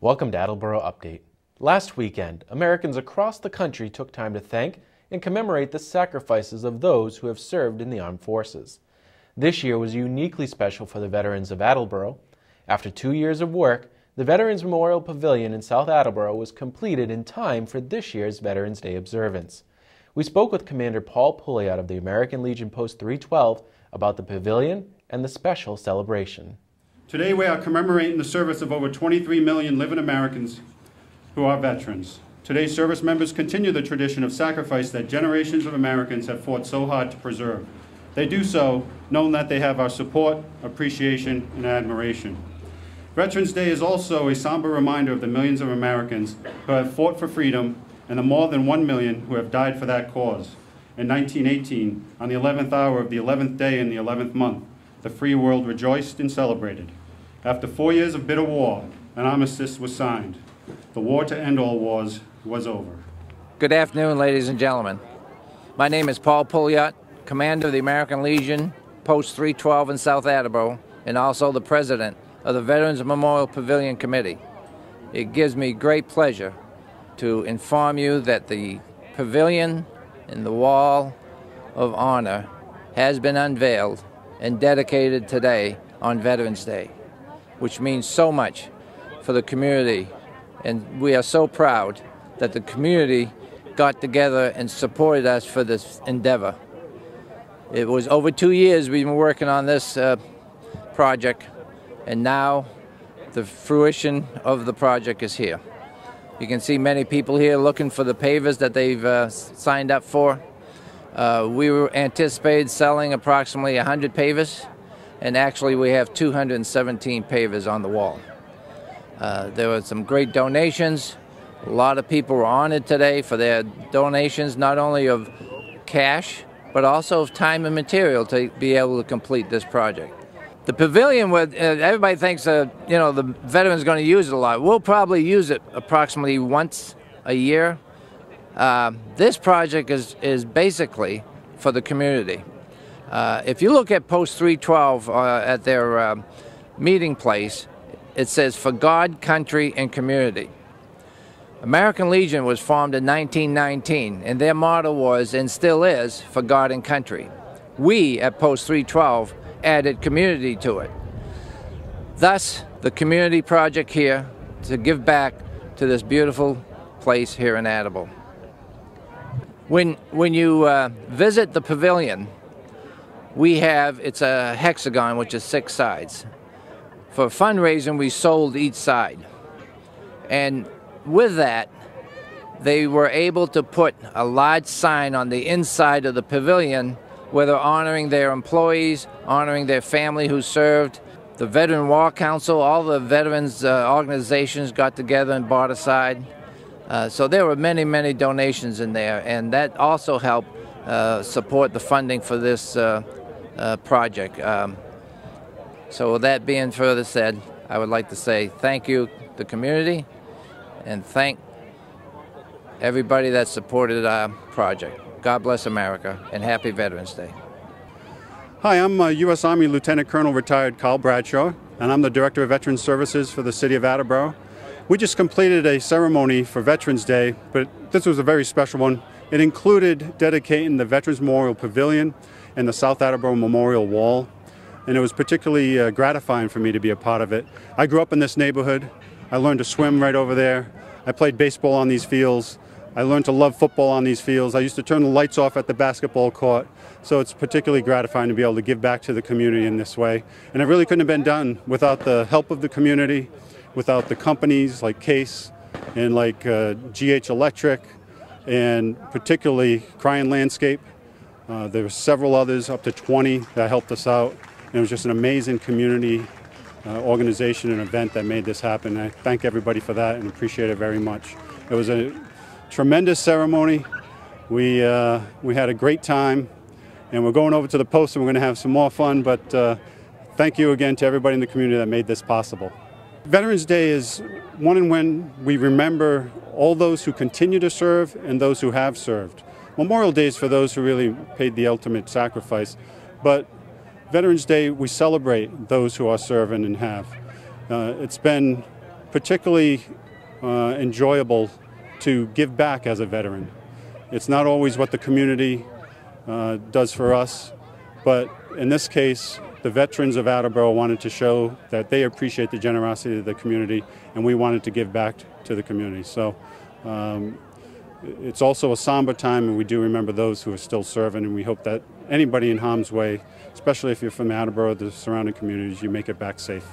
Welcome to Attleboro Update. Last weekend, Americans across the country took time to thank and commemorate the sacrifices of those who have served in the armed forces. This year was uniquely special for the Veterans of Attleboro. After 2 years of work, the Veterans Memorial Pavilion in South Attleboro was completed in time for this year's Veterans Day observance. We spoke with Commander Paul Pouliot of the American Legion Post 312 about the pavilion and the special celebration. Today we are commemorating the service of over 23 million living Americans who are veterans. Today's service members continue the tradition of sacrifice that generations of Americans have fought so hard to preserve. They do so knowing that they have our support, appreciation, and admiration. Veterans Day is also a somber reminder of the millions of Americans who have fought for freedom and the more than 1 million who have died for that cause. In 1918, on the 11th hour of the 11th day in the 11th month, the free world rejoiced and celebrated. After 4 years of bitter war, an armistice was signed. The war to end all wars was over. Good afternoon, ladies and gentlemen. My name is Paul Pouliot, Commander of the American Legion, Post 312 in South Attleboro, and also the President of the Veterans Memorial Pavilion Committee. It gives me great pleasure to inform you that the pavilion and the Wall of Honor has been unveiled and dedicated today on Veterans Day, which means so much for the community. And we are so proud that the community got together and supported us for this endeavor. It was over 2 years we've been working on this project, and now the fruition of the project is here. You can see many people here looking for the pavers that they've signed up for. We were anticipated selling approximately 100 pavers, and actually we have 217 pavers on the wall. There were some great donations. A lot of people were honored today for their donations, not only of cash, but also of time and material to be able to complete this project. The pavilion, everybody thinks the veteran's going to use it a lot. We'll probably use it approximately once a year. This project is basically for the community. If you look at Post 312 at their meeting place, it says, "For God, country, and community." American Legion was formed in 1919, and their motto was, and still is, "For God and country." We at Post 312 added community to it. Thus, the community project here to give back to this beautiful place here in Attleboro. When you visit the pavilion, it's a hexagon, which is 6 sides. For fundraising, we sold each side. And with that, they were able to put a large sign on the inside of the pavilion where they're honoring their employees, honoring their family who served. The Veteran War Council, all the veterans organizations got together and bought a side. So there were many, many donations in there, and that also helped support the funding for this project. So with that being further said, I would like to say thank you to the community and thank everybody that supported our project. God bless America, and happy Veterans Day. Hi, I'm U.S. Army Lieutenant Colonel retired Carl Bradshaw, and I'm the Director of Veterans Services for the City of Attleboro. We just completed a ceremony for Veterans Day, but this was a very special one. It included dedicating the Veterans Memorial Pavilion and the South Attleboro Memorial Wall, and it was particularly gratifying for me to be a part of it. I grew up in this neighborhood. I learned to swim right over there. I played baseball on these fields. I learned to love football on these fields. I used to turn the lights off at the basketball court, so it's particularly gratifying to be able to give back to the community in this way. And it really couldn't have been done without the help of the community, without the companies like Case and like GH Electric, and particularly Cryan Landscape. There were several others, up to 20, that helped us out. And it was just an amazing community organization and event that made this happen. I thank everybody for that and appreciate it very much. It was a tremendous ceremony. We had a great time, and we're going over to the post and we're going to have some more fun, but thank you again to everybody in the community that made this possible. Veterans Day is one in when we remember all those who continue to serve and those who have served. Memorial Day is for those who really paid the ultimate sacrifice, but Veterans Day we celebrate those who are serving and have. It's been particularly enjoyable to give back as a veteran. It's not always what the community does for us, but in this case, the Veterans of Attleboro wanted to show that they appreciate the generosity of the community, and we wanted to give back to the community. So it's also a somber time, and we do remember those who are still serving, and we hope that anybody in harm's way, especially if you're from Attleboro, the surrounding communities, you make it back safe.